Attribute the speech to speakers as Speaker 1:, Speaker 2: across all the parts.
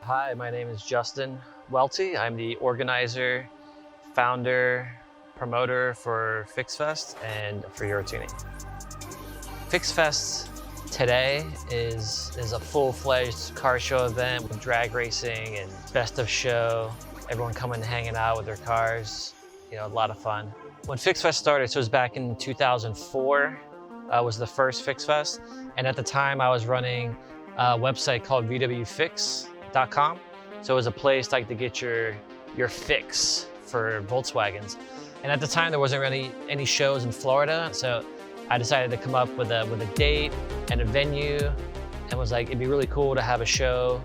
Speaker 1: Hi, my name is Justin Welty. I'm the organizer, founder, promoter for FixxFest and for UroTuning. FixxFest today is a full-fledged car show event with drag racing and best of show. Everyone coming and hanging out with their cars. You know, a lot of fun. When FixxFest started, so it was back in 2004, was the first FixxFest. And at the time I was running a website called vwfix.com. So it was a place like to get your fix for Volkswagens. And at the time there wasn't really any shows in Florida. So I decided to come up with a date and a venue and was like, it'd be really cool to have a show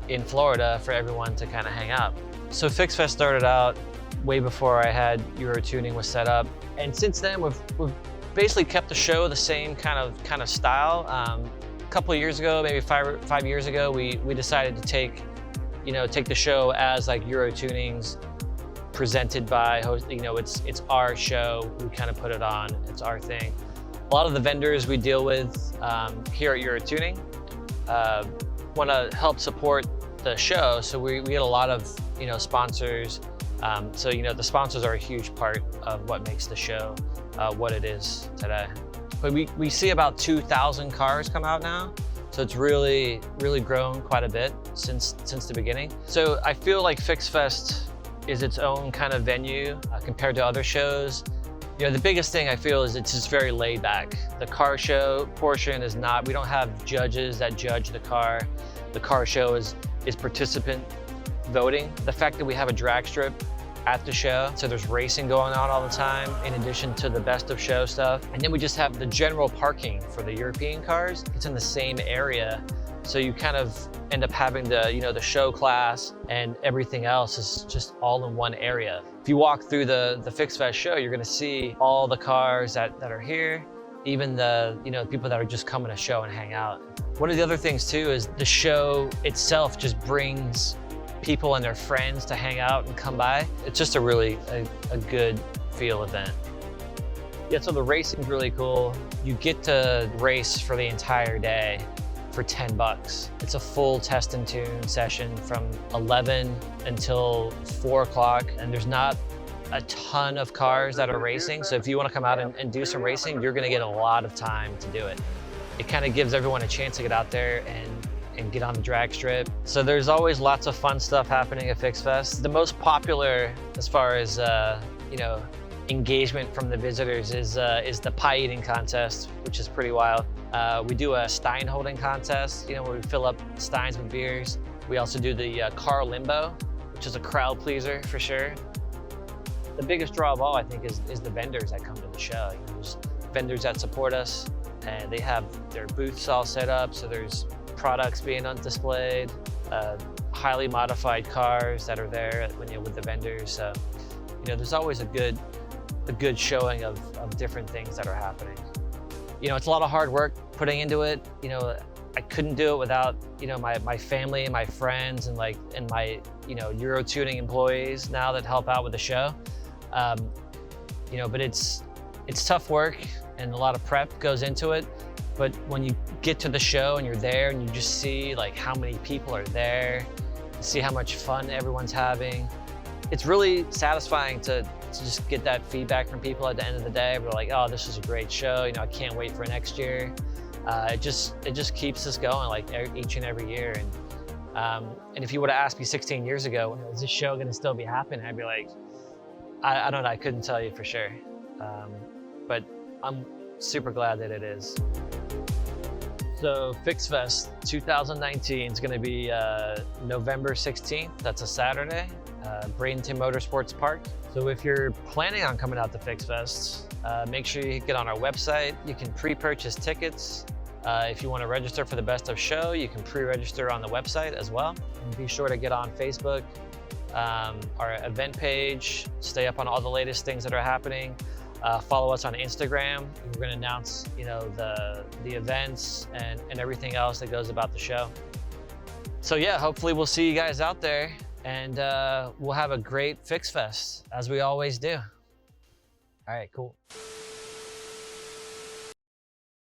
Speaker 1: in Florida for everyone to kind of hang out. So FixxFest started out way before I had UroTuning was set up. And since then, we've basically kept the show the same kind of style. A couple of years ago, maybe five years ago, we decided to take the show as like UroTuning's presented by host. You know, it's our show. We kind of put it on. It's our thing. A lot of the vendors we deal with here at UroTuning want to help support the show, so we get a lot of sponsors. So the sponsors are a huge part of what makes the show what it is today. But we see about 2,000 cars come out now, so it's really grown quite a bit since the beginning. So I feel like FixxFest is its own kind of venue compared to other shows. The biggest thing I feel is it's just very laid back. The car show portion is not, we don't have judges that judge the car. The car show is participant voting. The fact that we have a drag strip at the show, so there's racing going on all the time in addition to the best of show stuff. And then we just have the general parking for the European cars. It's in the same area, so you kind of end up having the show class and everything else is just all in one area. If you walk through the FixxFest show, you're gonna see all the cars that are here, even the people that are just coming to show and hang out. One of the other things too is the show itself just brings people and their friends to hang out and come by. It's just a good feel event. Yeah, so the racing's really cool. You get to race for the entire day for $10. It's a full test and tune session from 11 until 4 o'clock, and there's not a ton of cars that are racing. So if you want to come out and do some racing, you're going to get a lot of time to do it. It kind of gives everyone a chance to get out there and get on the drag strip. So there's always lots of fun stuff happening at FixxFest. The most popular as far as engagement from the visitors is the pie eating contest, which is pretty wild. We do a stein holding contest, where we fill up steins with beers. We also do the car limbo, which is a crowd pleaser for sure. The biggest draw of all, I think, is the vendors that come to the show. There's vendors that support us, and they have their booths all set up, so there's products being displayed, highly modified cars that are there with the vendors. So, there's always a good showing of different things that are happening. It's a lot of hard work putting into it. I couldn't do it without my family and my friends and my UroTuning employees now that help out with the show. But it's tough work and a lot of prep goes into it. But when you get to the show and you're there and you just see like how many people are there, see how much fun everyone's having, it's really satisfying to just get that feedback from people at the end of the day. We're like, oh, this is a great show. I can't wait for next year. It just keeps us going like each and every year. And if you would have asked me 16 years ago, is this show going to still be happening? I'd be like, I don't know. I couldn't tell you for sure. But I'm super glad that it is. So FixxFest 2019 is going to be November 16th. That's a Saturday, Bradenton Motorsports Park. So if you're planning on coming out to FixxFest, make sure you get on our website. You can pre-purchase tickets. If you want to register for the best of show, you can pre-register on the website as well. And be sure to get on Facebook, our event page, stay up on all the latest things that are happening. Follow us on Instagram. We're going to announce, the events and everything else that goes about the show. So yeah, hopefully we'll see you guys out there, and we'll have a great FixxFest as we always do. All right, cool.